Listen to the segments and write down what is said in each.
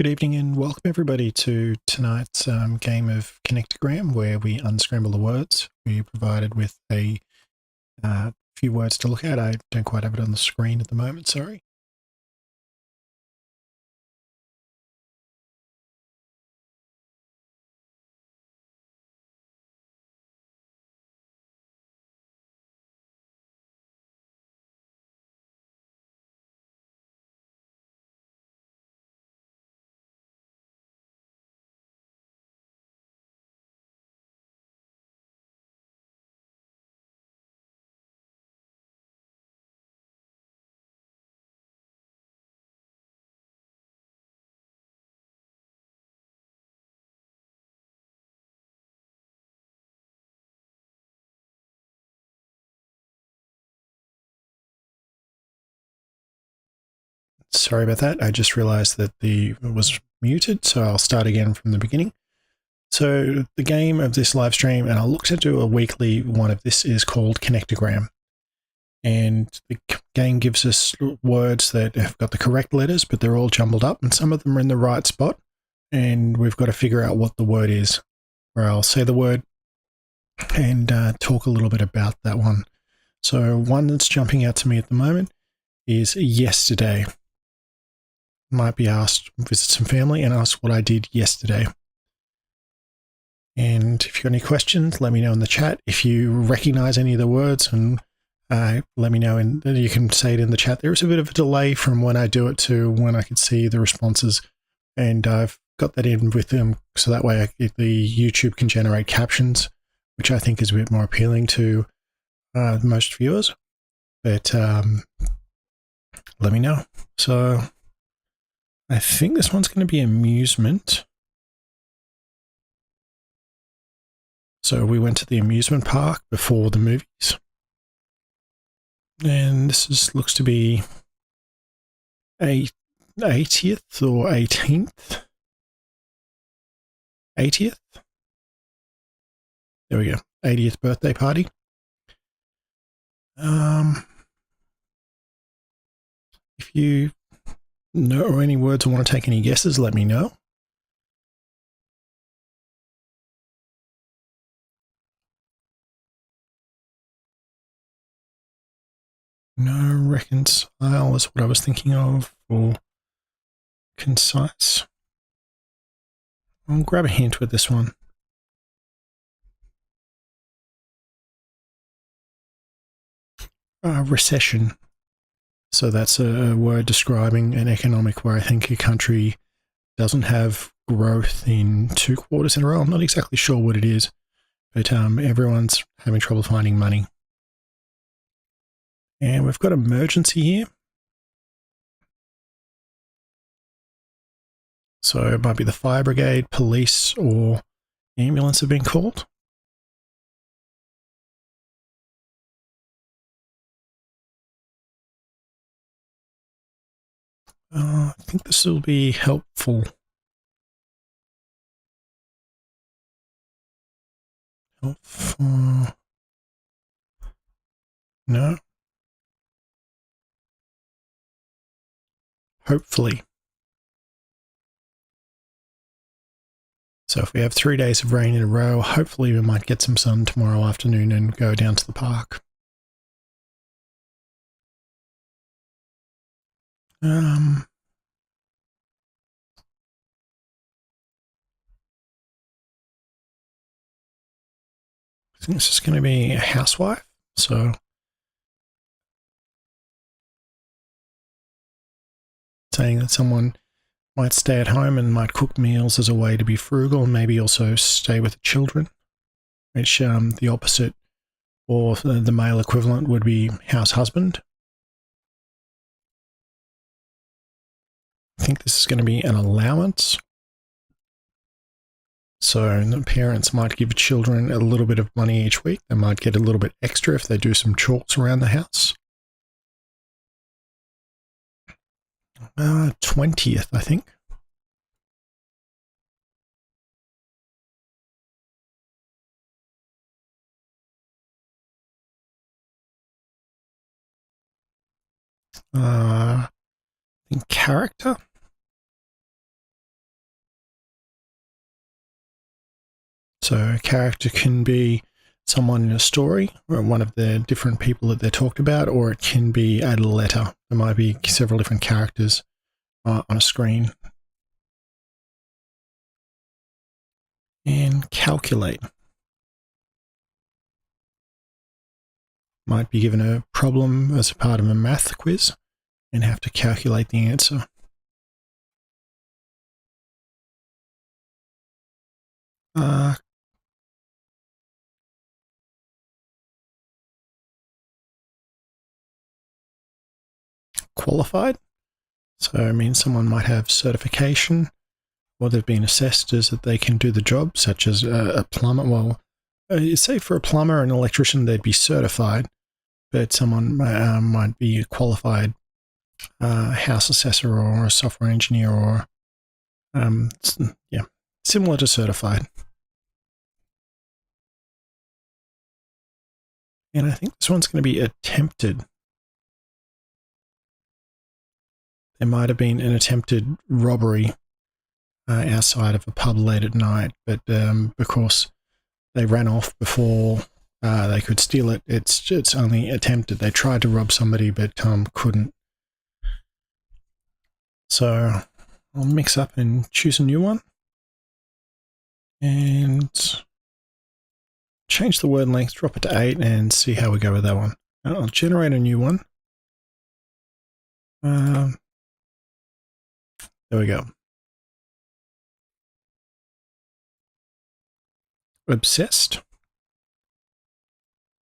Good evening and welcome everybody to tonight's game of Connectagram, where we unscramble the words. We provided with a few words to look at. I don't quite have it on the screen at the moment, sorry. Sorry about that. I just realized that it was muted, so I'll start again from the beginning. So the game of this live stream, and I'll look to do a weekly one of this, is called Connectagram. And the game gives us words that have got the correct letters, but they're all jumbled up, and some of them are in the right spot. And we've got to figure out what the word is. Or I'll say the word and talk a little bit about that one. So one that's jumping out to me at the moment is yesterday. Might be asked, visit some family and ask what I did yesterday. And if you've got any questions, let me know in the chat. If you recognize any of the words, and let me know, and you can say it in the chat. There is a bit of a delay from when I do it to when I can see the responses, and I've got that in with them so that way the YouTube can generate captions, which I think is a bit more appealing to most viewers. But let me know. So I think this one's going to be amusement. So we went to the amusement park before the movies. And this looks to be 80th or 18th. 80th. There we go. 80th birthday party. If you know any words or want to take any guesses, let me know. No, reconcile is what I was thinking of, or concise. I'll grab a hint with this one. Recession. So that's a word describing an economic where I think a country doesn't have growth in 2 quarters in a row. I'm not exactly sure what it is, but everyone's having trouble finding money. And we've got emergency here. So it might be the fire brigade, police, or ambulance have been called. I think this will be helpful. Helpful. No. Hopefully. So if we have 3 days of rain in a row, hopefully we might get some sun tomorrow afternoon and go down to the park. I think this is going to be a housewife. So saying that someone might stay at home and might cook meals as a way to be frugal, and maybe also stay with the children, which the opposite or the male equivalent would be house husband. I think this is going to be an allowance. So the parents might give children a little bit of money each week. They might get a little bit extra if they do some chores around the house. 20th, I think. I think character. So a character can be someone in a story, or one of the different people that they're talked about, or it can be a letter. There might be several different characters on a screen. And calculate. Might be given a problem as a part of a math quiz and have to calculate the answer. Qualified. So it means someone might have certification, or they've been assessed as that they can do the job, such as a plumber. Well, say for a plumber and an electrician, they'd be certified, but someone might be a qualified house assessor or a software engineer, or yeah, similar to certified. And I think this one's going to be attempted. There might have been an attempted robbery outside of a pub late at night, but because they ran off before they could steal it, it's only attempted. They tried to rob somebody, but couldn't. So I'll mix up and choose a new one. And change the word length, drop it to 8, and see how we go with that one. I'll generate a new one. There we go. Obsessed.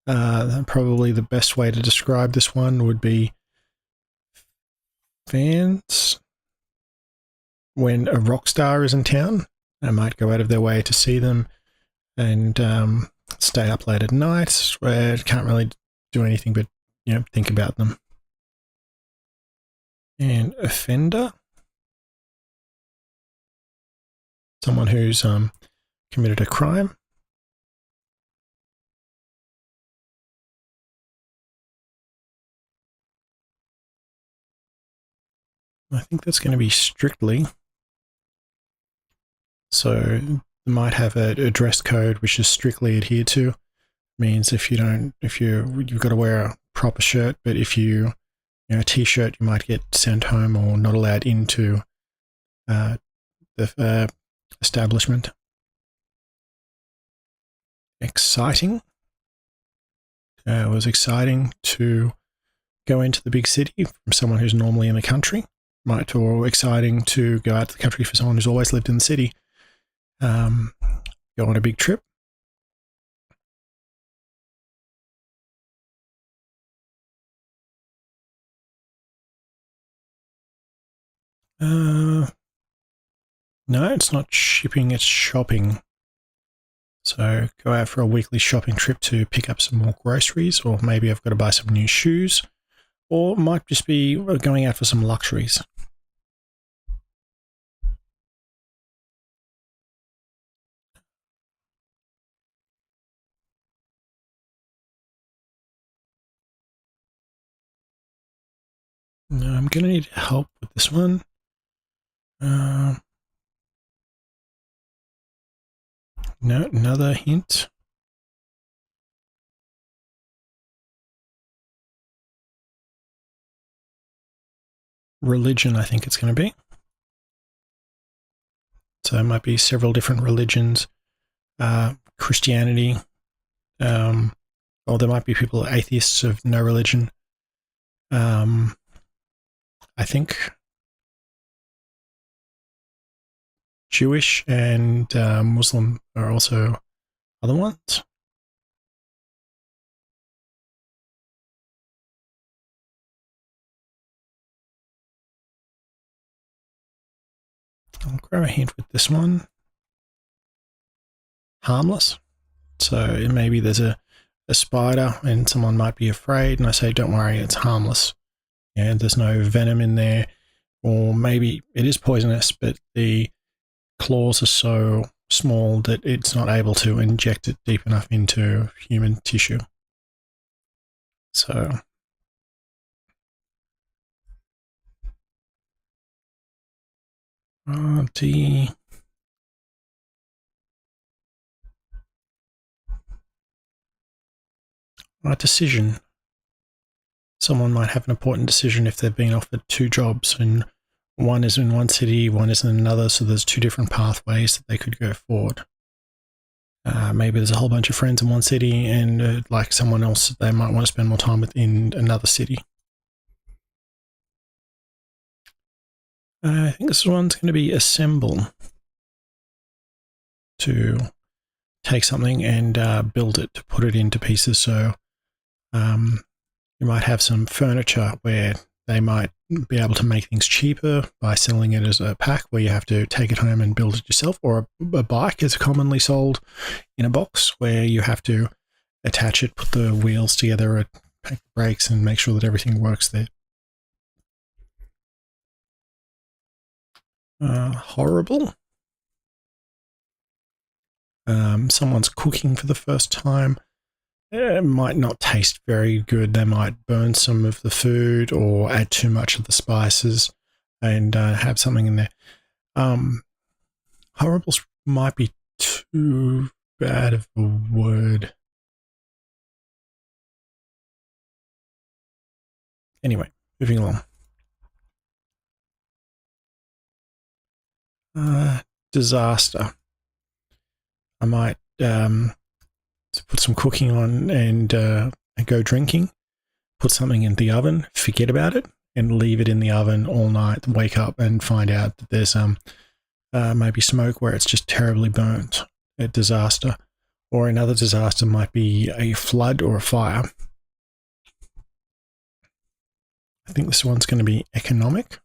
Probably the best way to describe this one would be fans. When a rock star is in town, they might go out of their way to see them and stay up late at night, where can't really do anything but think about them. And offender, someone who's committed a crime. I think that's going to be strictly. So you might have a dress code which is strictly adhered to. Means you've got to wear a proper shirt, but if a t-shirt, you might get sent home or not allowed into the establishment. Exciting. It was exciting to go into the big city from someone who's normally in the country. Or exciting to go out to the country for someone who's always lived in the city. Go on a big trip. No, it's not shipping, it's shopping. So go out for a weekly shopping trip to pick up some more groceries, or maybe I've got to buy some new shoes, or it might just be going out for some luxuries. No, I'm going to need help with this one. No, another hint. Religion, I think it's going to be. So it might be several different religions. Christianity. Or there might be people, atheists of no religion. I think Jewish and Muslim are also other ones. I'll grab a hint with this one. Harmless. So maybe there's a spider and someone might be afraid, and I say, don't worry, it's harmless. And there's no venom in there. Or maybe it is poisonous, but the claws are so small that it's not able to inject it deep enough into human tissue. So D. A decision. Someone might have an important decision if they've been offered 2 jobs and one is in one city, one is in another, so there's 2 different pathways that they could go forward. Maybe there's a whole bunch of friends in one city and like someone else they might want to spend more time with in another city. I think this one's going to be assemble. To take something and build it, to put it into pieces. So you might have some furniture where they might be able to make things cheaper by selling it as a pack where you have to take it home and build it yourself, or a bike is commonly sold in a box where you have to attach it, put the wheels together, pack the brakes and make sure that everything works there. Horrible. Someone's cooking for the first time. It might not taste very good. They might burn some of the food or add too much of the spices and have something in there. Horrible might be too bad of a word. Anyway, moving along. Disaster. I might put some cooking on and go drinking, put something in the oven, forget about it, and leave it in the oven all night, wake up and find out that there's maybe smoke where it's just terribly burnt. A disaster. Or another disaster might be a flood or a fire. I think this one's going to be economic.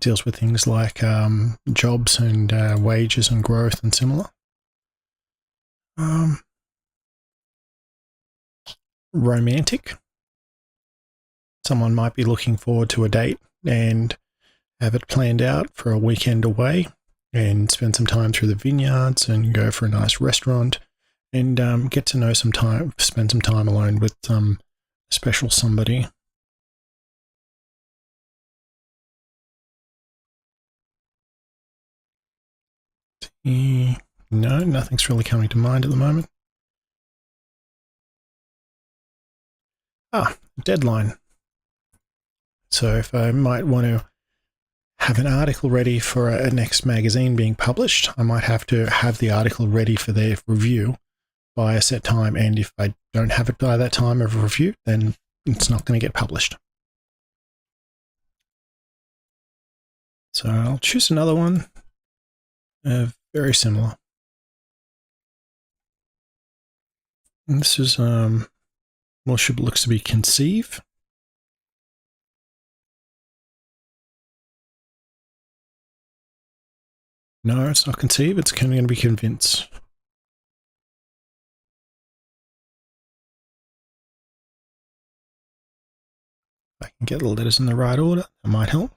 Deals with things like jobs and wages and growth and similar. Romantic. Someone might be looking forward to a date and have it planned out for a weekend away and spend some time through the vineyards and go for a nice restaurant and get to know some time, spend some time alone with some special somebody. No, nothing's really coming to mind at the moment. Deadline. So if I might want to have an article ready for a next magazine being published, I might have to have the article ready for their review by a set time, and if I don't have it by that time of review, then it's not going to get published. So I'll choose another one. Very similar. And this is, well, looks to be conceive. No, it's not conceive, it's going to be convince. If I can get the letters in the right order, that might help.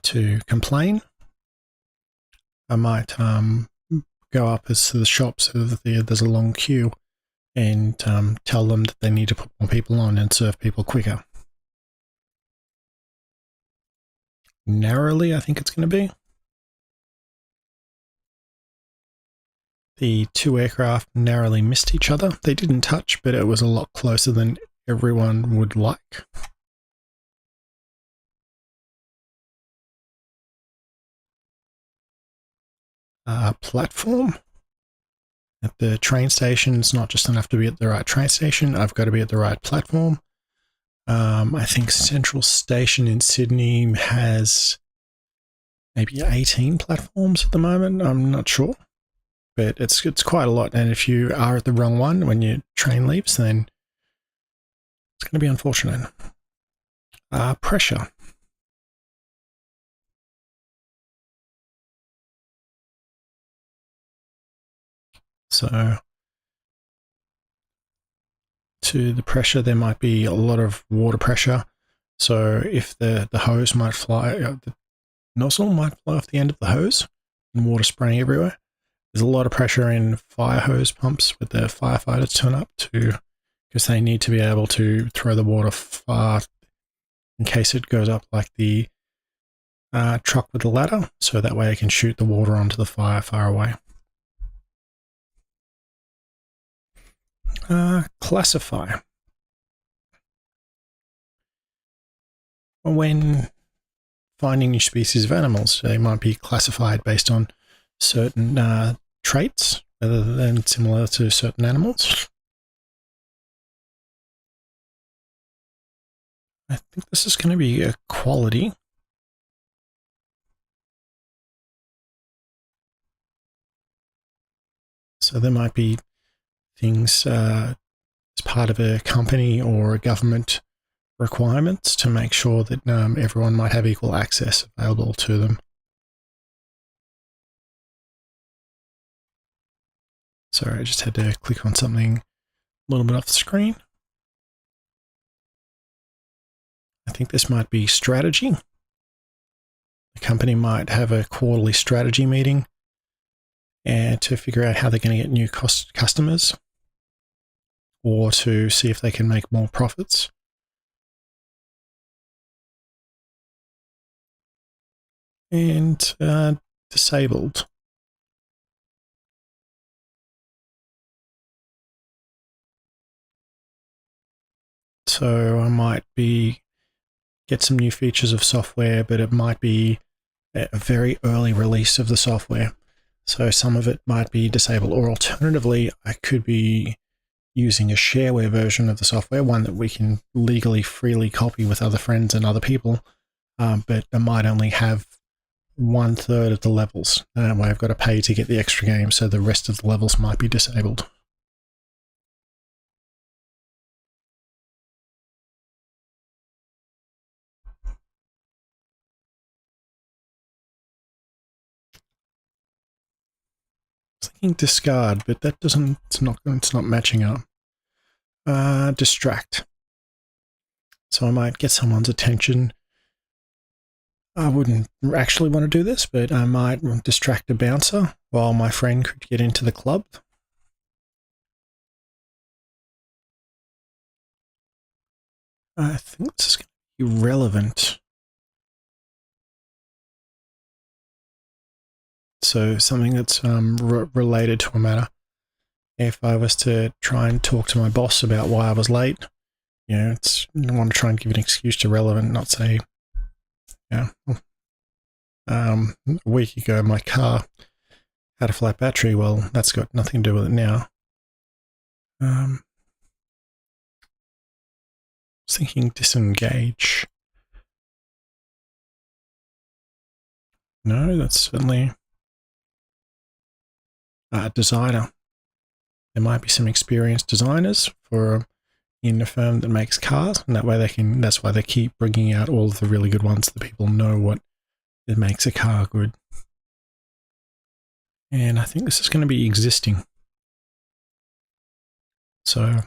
To complain. I might go up as to the shops so that there's a long queue and tell them that they need to put more people on and serve people quicker. Narrowly, I think it's going to be. The 2 aircraft narrowly missed each other. They didn't touch, but it was a lot closer than everyone would like. Platform. At the train station, it's not just enough to be at the right train station, I've got to be at the right platform. I think Central Station in Sydney has maybe 18 platforms at the moment, I'm not sure. But it's quite a lot, and if you are at the wrong one when your train leaves, then it's going to be unfortunate. Pressure. So to the pressure, there might be a lot of water pressure. So if the hose might fly, the nozzle might fly off the end of the hose and water spraying everywhere. There's a lot of pressure in fire hose pumps with the firefighters turn up to, because they need to be able to throw the water far in case it goes up like the truck with a ladder, so that way I can shoot the water onto the fire far away. Classify. When finding new species of animals, they might be classified based on certain traits rather than similar to certain animals. I think this is going to be a quality. So there might be things as part of a company or a government requirements to make sure that everyone might have equal access available to them. Sorry, I just had to click on something a little bit off the screen. I think this might be strategy. The company might have a quarterly strategy meeting and to figure out how they're going to get new customers or to see if they can make more profits. And disabled. So I might get some new features of software, but it might be a very early release of the software. So some of it might be disabled, or alternatively, I could be using a shareware version of the software, one that we can legally freely copy with other friends and other people, but I might only have 1/3 of the levels where I've got to pay to get the extra game, so the rest of the levels might be disabled. I was thinking discard, but that doesn't. It's not matching up. Distract. So I might get someone's attention. I wouldn't actually want to do this, but I might distract a bouncer while my friend could get into the club. I think this is going to be relevant. So something that's related to a matter. If I was to try and talk to my boss about why I was late, I want to try and give an excuse to relevant, not say, a week ago my car had a flat battery. Well, that's got nothing to do with it now. I was thinking disengage. No, that's certainly a designer. There might be some experienced designers in a firm that makes cars, and that way that's why they keep bringing out all of the really good ones, that people know what it makes a car good. And I think this is going to be existing. So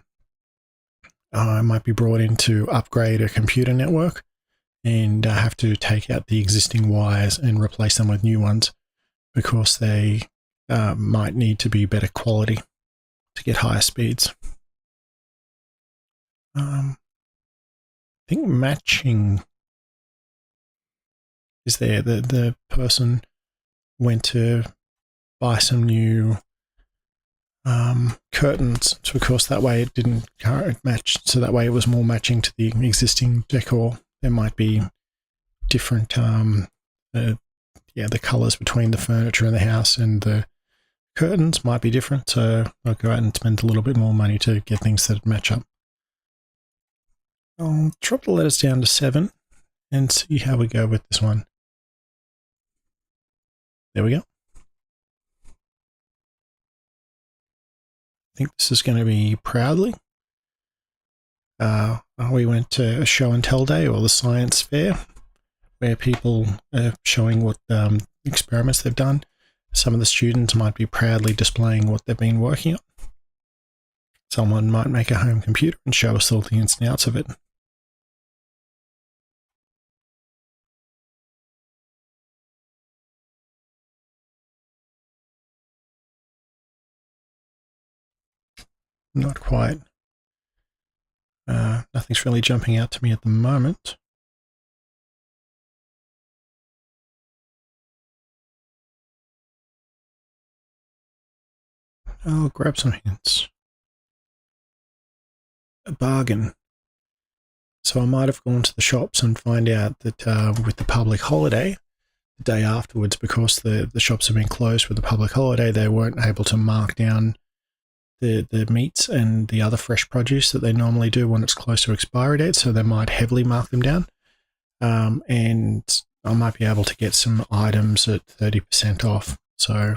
I might be brought in to upgrade a computer network, and I have to take out the existing wires and replace them with new ones because they might need to be better quality to get higher speeds. I think matching is there. The person went to buy some new curtains, so of course that way it didn't match, so that way it was more matching to the existing decor. There might be different the colors between the furniture in the house and the curtains might be different, so I'll go out and spend a little bit more money to get things that match up. I'll drop the letters down to 7 and see how we go with this one. There we go. I think this is going to be proudly. We went to a show and tell day, or the science fair, where people are showing what experiments they've done. Some of the students might be proudly displaying what they've been working on. Someone might make a home computer and show us all the ins and outs of it. Not quite. Nothing's really jumping out to me at the moment. I'll grab some hints. A bargain. So I might have gone to the shops and find out that with the public holiday, the day afterwards, because the shops have been closed with the public holiday, they weren't able to mark down the meats and the other fresh produce that they normally do when it's close to expiry date, so they might heavily mark them down. And I might be able to get some items at 30% off, so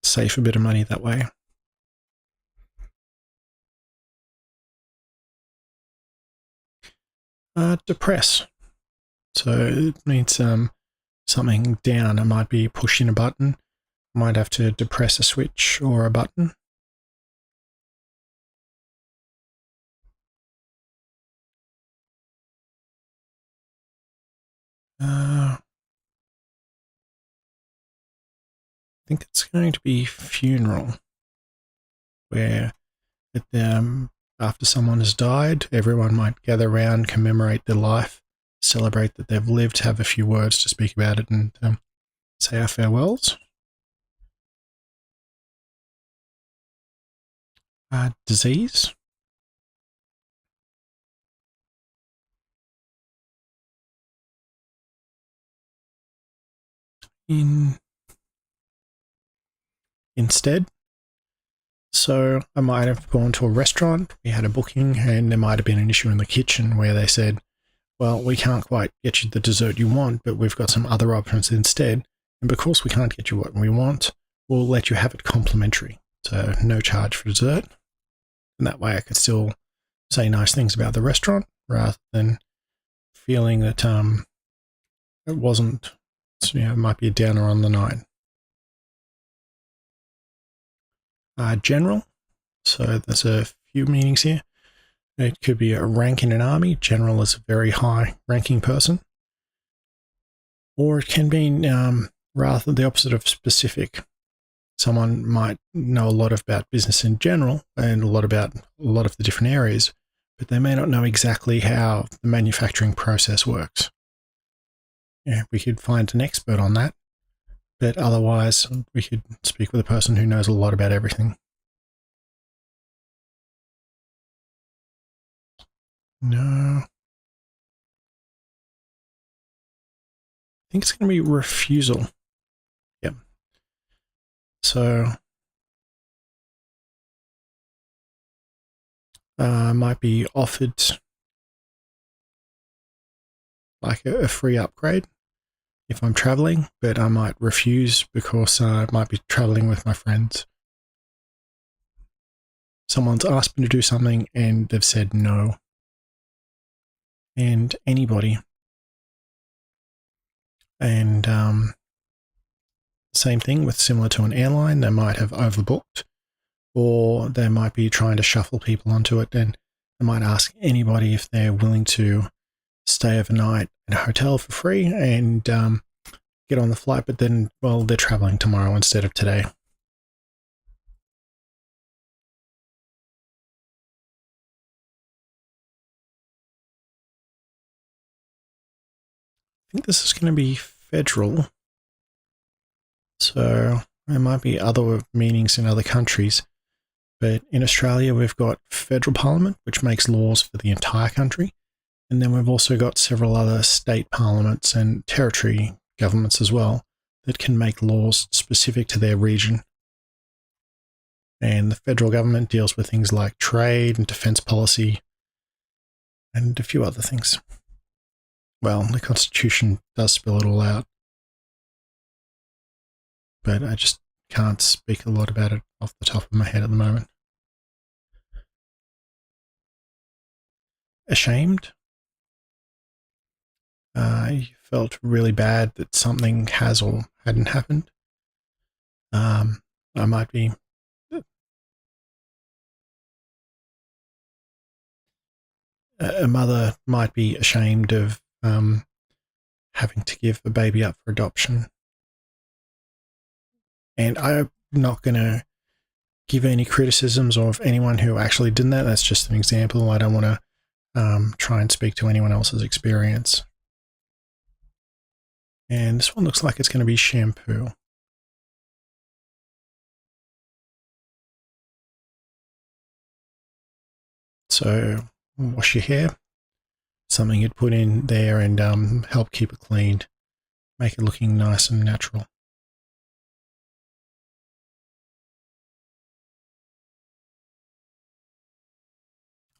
save a bit of money that way. Depress. So it means something down. I might be pushing a button. I might have to depress a switch or a button. I think it's going to be funeral, where after someone has died, everyone might gather around, commemorate their life, celebrate that they've lived, have a few words to speak about it, and say our farewells. Disease. Instead. So I might have gone to a restaurant, we had a booking, and there might have been an issue in the kitchen where they said, well, we can't quite get you the dessert you want, but we've got some other options instead. And because we can't get you what we want, we'll let you have it complimentary. So no charge for dessert. And that way I could still say nice things about the restaurant rather than feeling that it wasn't, it might be a downer on the night. General. So there's a few meanings here. It could be a rank in an army. General is a very high ranking person. Or it can mean rather the opposite of specific. Someone might know a lot about business in general and a lot about a lot of the different areas, but they may not know exactly how the manufacturing process works. Yeah, we could find an expert on that, but otherwise we could speak with a person who knows a lot about everything. No. I think it's going to be refusal. Yep. So might be offered like a free upgrade if I'm traveling, but I might refuse because I might be traveling with my friends. Someone's asked me to do something and they've said no. And anybody. And same thing with similar to an airline, they might have overbooked, or they might be trying to shuffle people onto it, and they might ask anybody if they're willing to stay overnight in a hotel for free and get on the flight, but then, well, they're traveling tomorrow instead of today. I think this is going to be federal. So there might be other meanings in other countries, but in Australia we've got federal parliament, which makes laws for the entire country. And then we've also got several other state parliaments and territory governments as well that can make laws specific to their region. And the federal government deals with things like trade and defense policy and a few other things. Well, the Constitution does spell it all out, but I just can't speak a lot about it off the top of my head at the moment. Ashamed. You felt really bad that something has or hadn't happened. I might be. A mother might be ashamed of having to give a baby up for adoption. And I'm not going to give any criticisms of anyone who actually did that. That's just an example. I don't want to try and speak to anyone else's experience. And this one looks like it's going to be shampoo. So wash your hair, something you'd put in there and help keep it cleaned, make it looking nice and natural.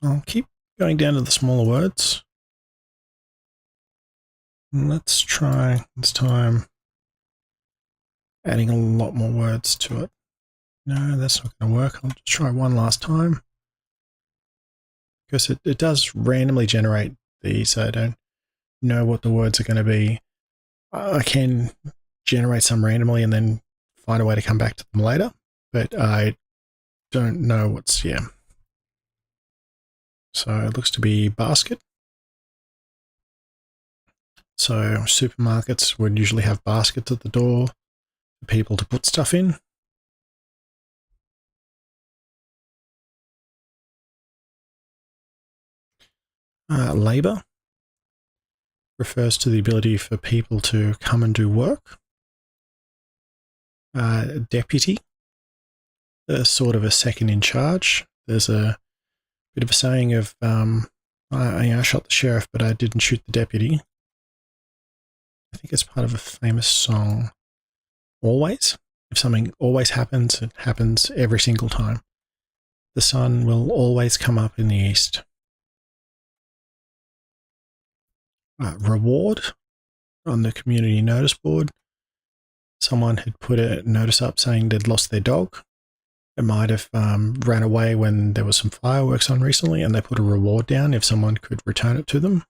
I'll keep going down to the smaller words. Let's try this time adding a lot more words to it. No, that's not going to work. I'll just try one last time. Because it does randomly generate these, so I don't know what the words are going to be. I can generate some randomly and then find a way to come back to them later, but I don't know what's, yeah. So it looks to be basket. So supermarkets would usually have baskets at the door for people to put stuff in. Labour refers to the ability for people to come and do work. Deputy, sort of a second in charge. There's a bit of a saying of, I shot the sheriff, but I didn't shoot the deputy. I think it's part of a famous song. Always. If something always happens, it happens every single time. The sun will always come up in the east. Reward on the community notice board. Someone had put a notice up saying they'd lost their dog. It might have ran away when there was some fireworks on recently, and they put a reward down if someone could return it to them.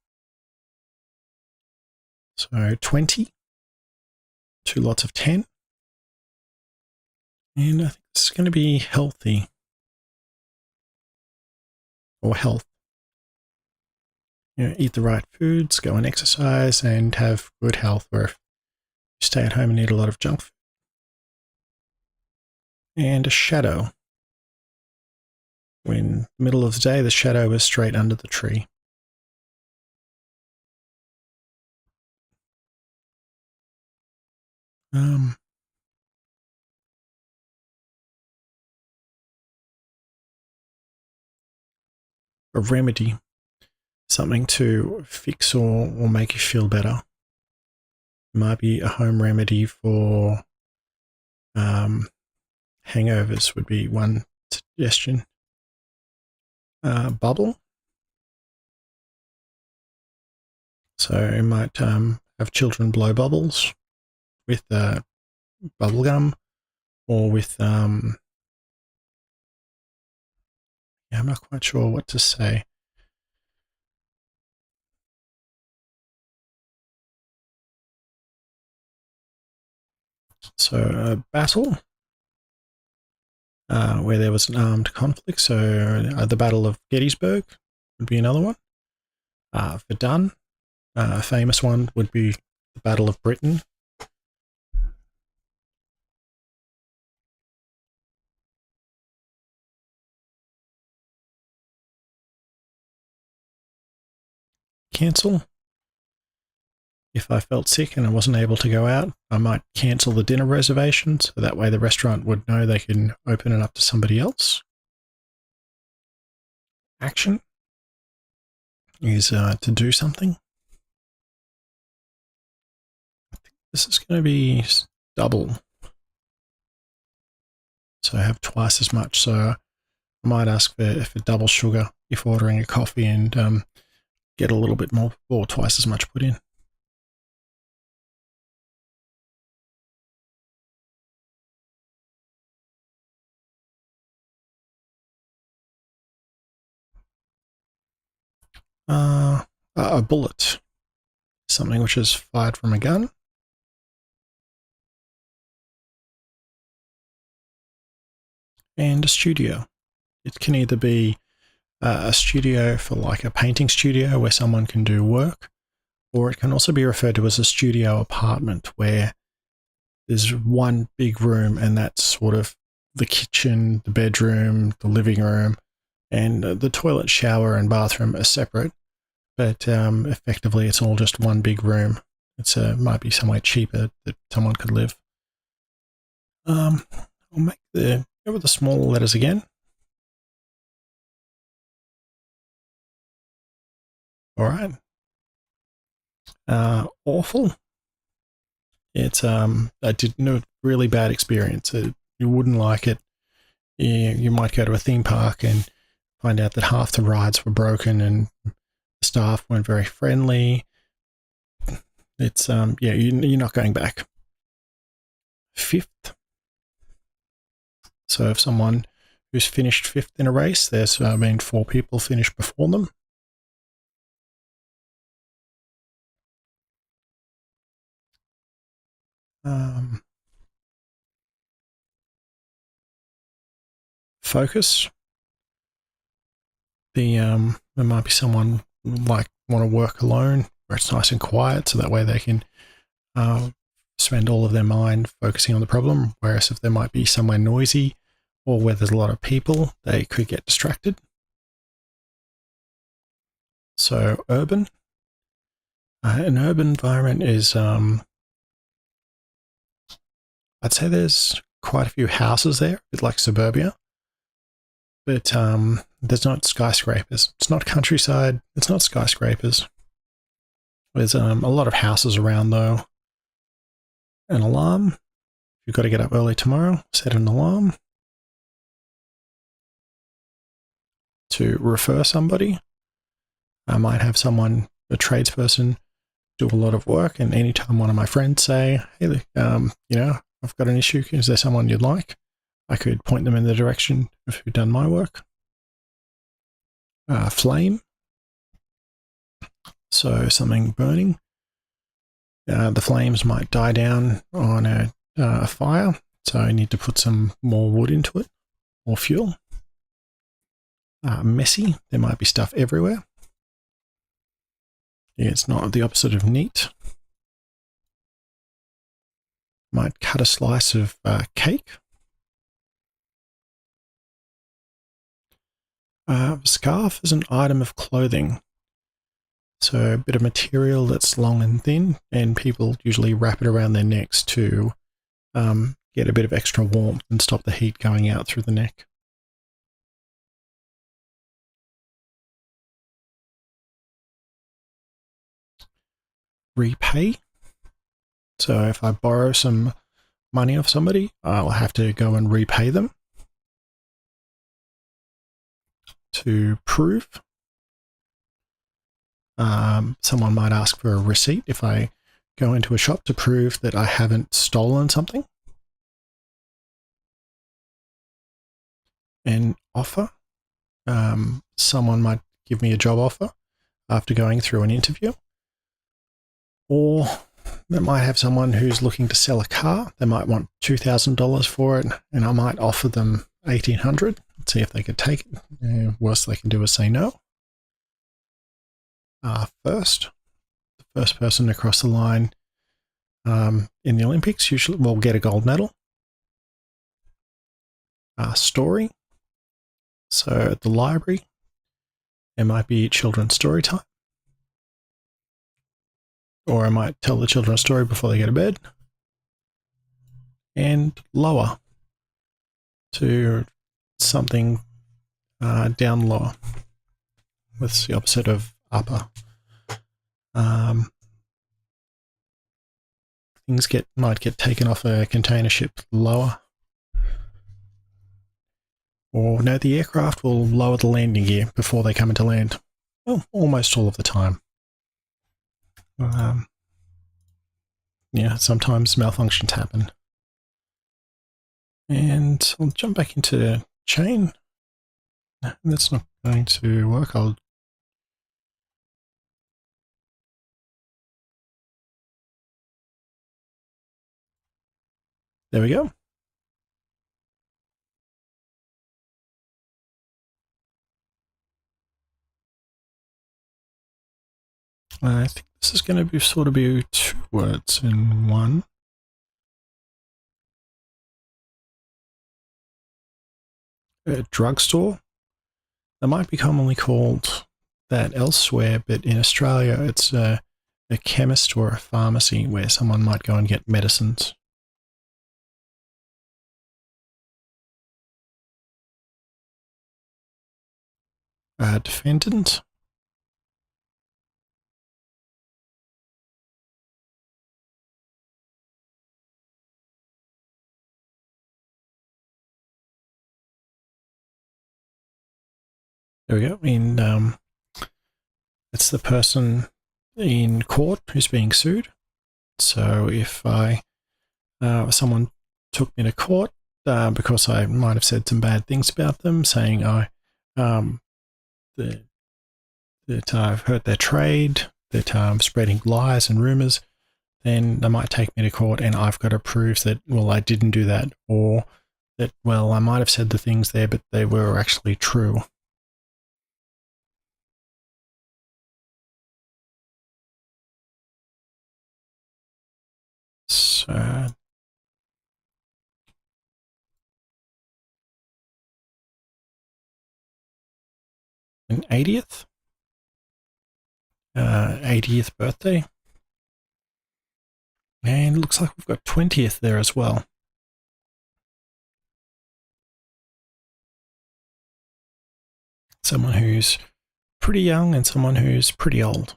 So 20, 2 lots of 10. And I think this is going to be healthy. Or health. You know, eat the right foods, go and exercise, and have good health, or if you stay at home and eat a lot of junk food. And a shadow. When the middle of the day, the shadow is straight under the tree. A remedy. Something to fix or make you feel better. It might be a home remedy for hangovers would be one suggestion. Bubble. So you might have children blow bubbles with bubble gum, or with I'm not quite sure what to say. So a battle where there was an armed conflict. So the Battle of Gettysburg would be another one. Verdun, a famous one would be the Battle of Britain. Cancel. If I felt sick and I wasn't able to go out, I might cancel the dinner reservation, so that way the restaurant would know they can open it up to somebody else. Action is to do something. I think this is going to be double. So I have twice as much. So I might ask for double sugar if ordering a coffee, and get a little bit more or twice as much put in. A bullet, something which is fired from a gun. And a studio. It can either be a studio for like a painting studio where someone can do work, or it can also be referred to as a studio apartment where there's one big room and that's sort of the kitchen, the bedroom, the living room, and the toilet, shower, and bathroom are separate, but effectively it's all just one big room. It's might be somewhere cheaper that someone could live. I'll go with the small letters again. All right. Awful. It's I did a really bad experience. You wouldn't like it. You might go to a theme park and find out that half the rides were broken and the staff weren't very friendly. It's yeah, you're not going back. Fifth. So if someone who's finished fifth in a race, there's been 4 people finished before them. Focus. There might be someone like want to work alone where it's nice and quiet, so that way they can spend all of their mind focusing on the problem. Whereas if there might be somewhere noisy or where there's a lot of people, they could get distracted. So urban. An urban environment is, I'd say there's quite a few houses there, a bit like suburbia, but there's not skyscrapers. It's not countryside. It's not skyscrapers. There's a lot of houses around though. An alarm. You've got to get up early tomorrow. Set an alarm to refer somebody. I might have someone, a tradesperson, do a lot of work, and anytime one of my friends say, hey, I've got an issue, is there someone you'd like? I could point them in the direction of who'd done my work. Flame. So something burning. The flames might die down on a fire, so I need to put some more wood into it, or fuel. Messy. There might be stuff everywhere. Yeah, it's not the opposite of neat. Might cut a slice of cake. Scarf is an item of clothing. So a bit of material that's long and thin, and people usually wrap it around their necks to get a bit of extra warmth and stop the heat going out through the neck. Repay. So if I borrow some money off somebody, I'll have to go and repay them. To prove. Someone might ask for a receipt if I go into a shop to prove that I haven't stolen something. An offer. Someone might give me a job offer after going through an interview. Or they might have someone who's looking to sell a car. They might want $2,000 for it, and I might offer them $1,800. See if they could take it. Worst they can do is say no. First. The first person across the line in the Olympics usually will get a gold medal. Story. So at the library, it might be children's story time. Or I might tell the children a story before they go to bed. And lower. To something down lower. That's the opposite of upper. Things might get taken off a container ship lower. Or no, the aircraft will lower the landing gear before they come into land. Well, almost all of the time. Yeah, sometimes malfunctions happen. And I'll jump back into chain. That's not going to work. There we go. I think this is going to sort of be 2 words in one. A drugstore. They might be commonly called that elsewhere, but in Australia it's a chemist or a pharmacy where someone might go and get medicines. Defendant. There we go. It's the person in court who's being sued. So if someone took me to court because I might have said some bad things about them, saying that I've hurt their trade, that I'm spreading lies and rumors, then they might take me to court and I've got to prove that, well, I didn't do that, or that, well, I might have said the things there, but they were actually true. So, an 80th birthday. And it looks like we've got 20th there as well. Someone who's pretty young and someone who's pretty old.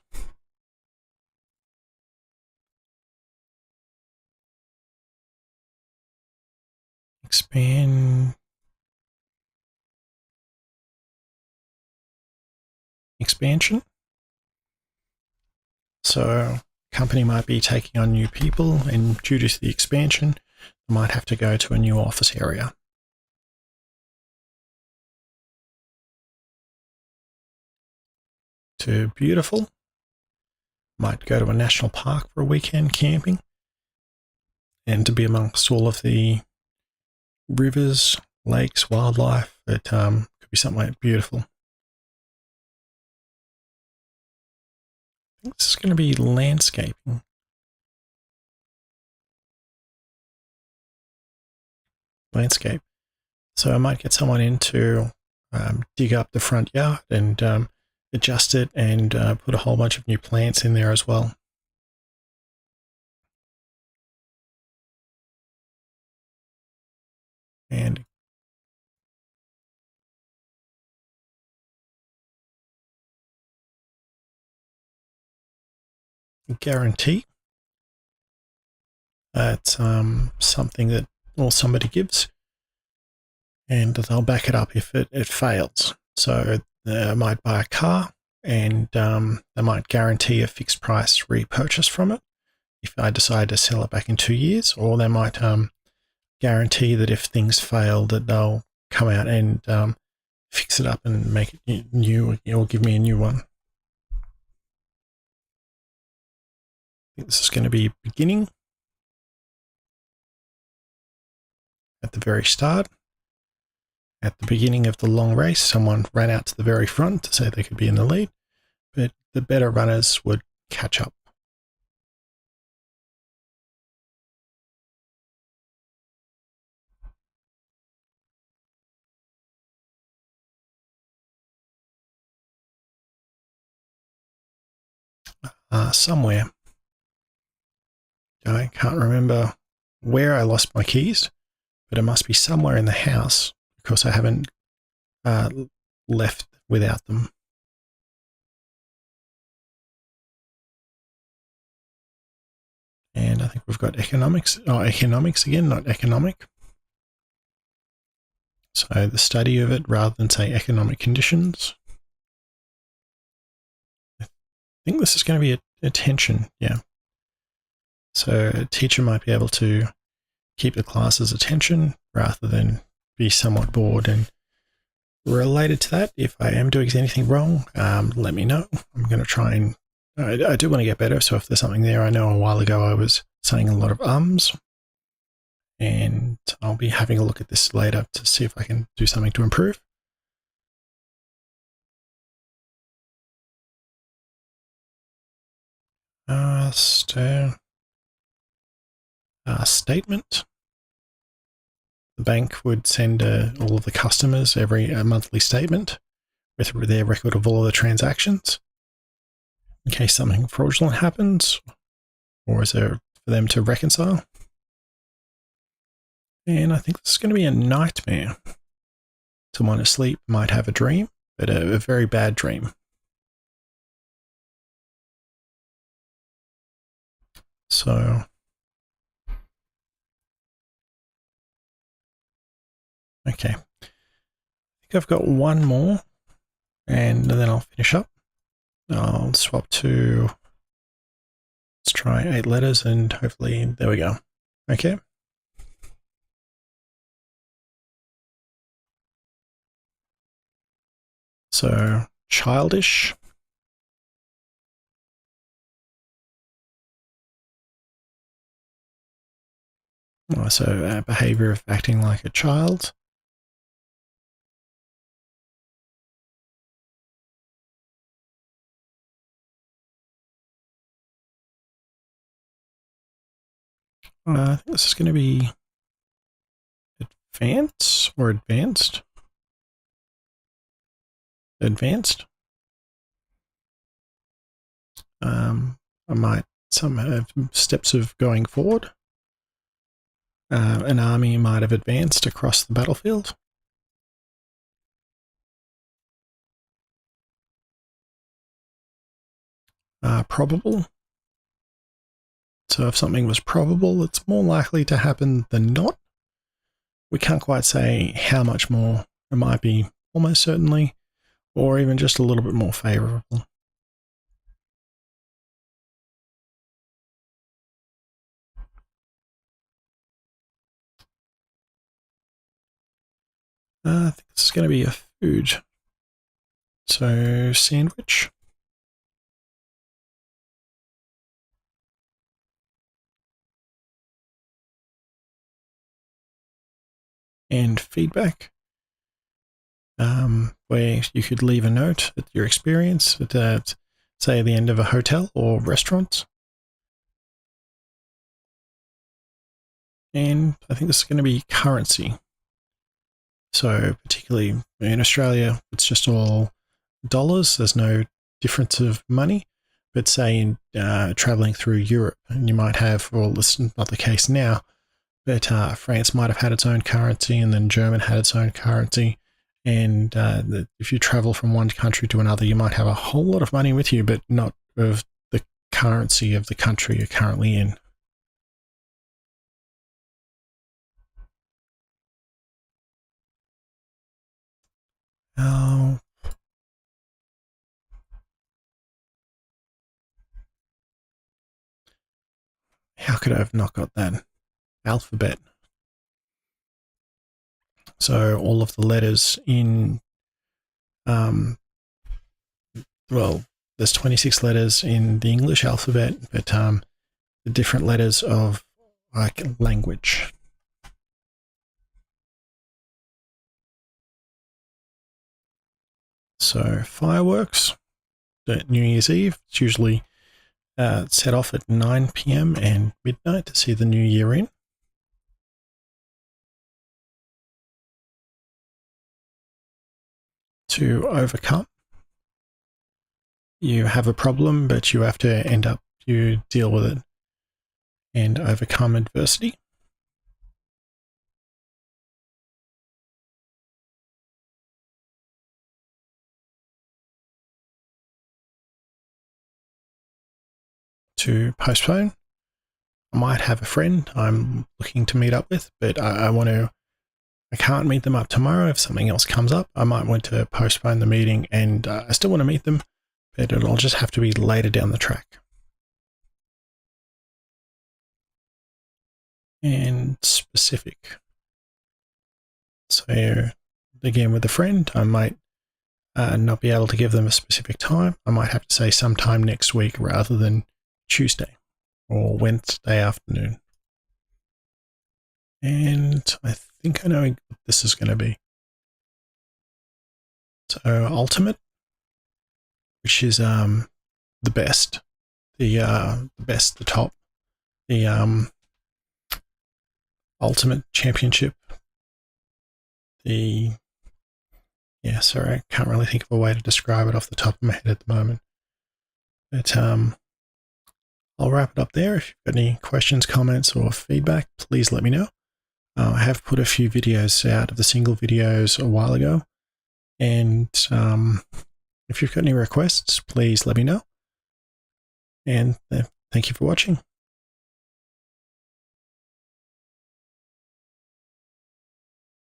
Expansion. So company might be taking on new people, and due to the expansion, they might have to go to a new office area. To beautiful. Might go to a national park for a weekend camping, and to be amongst all of the rivers, lakes, wildlife. It could be something like beautiful. I think this is going to be landscaping. Landscape. So I might get someone in to dig up the front yard and adjust it and put a whole bunch of new plants in there as well. And guarantee. It's something that somebody gives, and they'll back it up if it fails. So they might buy a car, and they might guarantee a fixed price repurchase from it if I decide to sell it back in 2 years, or they might guarantee that if things fail, that they'll come out and fix it up and make it new, or give me a new one. I think this is going to be beginning. At the very start, at the beginning of the long race, someone ran out to the very front to say they could be in the lead, but the better runners would catch up. Somewhere. I can't remember where I lost my keys, but it must be somewhere in the house because I haven't left without them. And I think we've got economics. Oh, economics again, not economic. So the study of it rather than say economic conditions. I think this is going to be attention, yeah. So a teacher might be able to keep the class's attention rather than be somewhat bored. And related to that, if I am doing anything wrong, let me know. I'm going to try and I do want to get better. So if there's something there, I know a while ago I was saying a lot of ums, and I'll be having a look at this later to see if I can do something to improve. Statement. The bank would send all of the customers every monthly statement with their record of all of the transactions in case something fraudulent happens, or is there for them to reconcile. And I think this is going to be a nightmare. Someone asleep might have a dream, but a very bad dream. So okay, I think I've got one more. And then I'll finish up. I'll swap to, let's try 8 letters, and hopefully, there we go. Okay. So, childish. So, behavior of acting like a child. I think this is going to be advanced or advanced. Advanced. I might some have steps of going forward. An army might have advanced across the battlefield. Probable. So if something was probable, it's more likely to happen than not. We can't quite say how much more. It might be almost certainly, or even just a little bit more favorable. I think this is going to be a food. So sandwich. And feedback, where you could leave a note at your experience at, say, the end of a hotel or restaurant. And I think this is going to be currency. So particularly in Australia, it's just all dollars. There's no difference of money. But say in traveling through Europe, and you might have, well, this is not the case now, but France might have had its own currency, and then German had its own currency. And if you travel from one country to another, you might have a whole lot of money with you, but not of the currency of the country you're currently in. Oh. How could I have not got that? Alphabet. So all of the letters in, well, there's 26 letters in the English alphabet, but the different letters of like language. So fireworks, New Year's Eve, it's usually set off at 9 p.m. and midnight to see the new year in. To overcome, you have a problem, but you have to you deal with it and overcome adversity. To postpone, I might have a friend I'm looking to meet up with, but I can't meet them up tomorrow. If something else comes up, I might want to postpone the meeting, and I still want to meet them, but it'll just have to be later down the track. And specific. So again, with a friend, I might not be able to give them a specific time. I might have to say sometime next week rather than Tuesday or Wednesday afternoon. And I think I know what this is going to be. So ultimate, which is the best, the best, the top, the ultimate championship. Sorry, I can't really think of a way to describe it off the top of my head at the moment. But I'll wrap it up there. If you've got any questions, comments, or feedback, please let me know. I have put a few videos out of the single videos a while ago. And if you've got any requests, please let me know. And thank you for watching.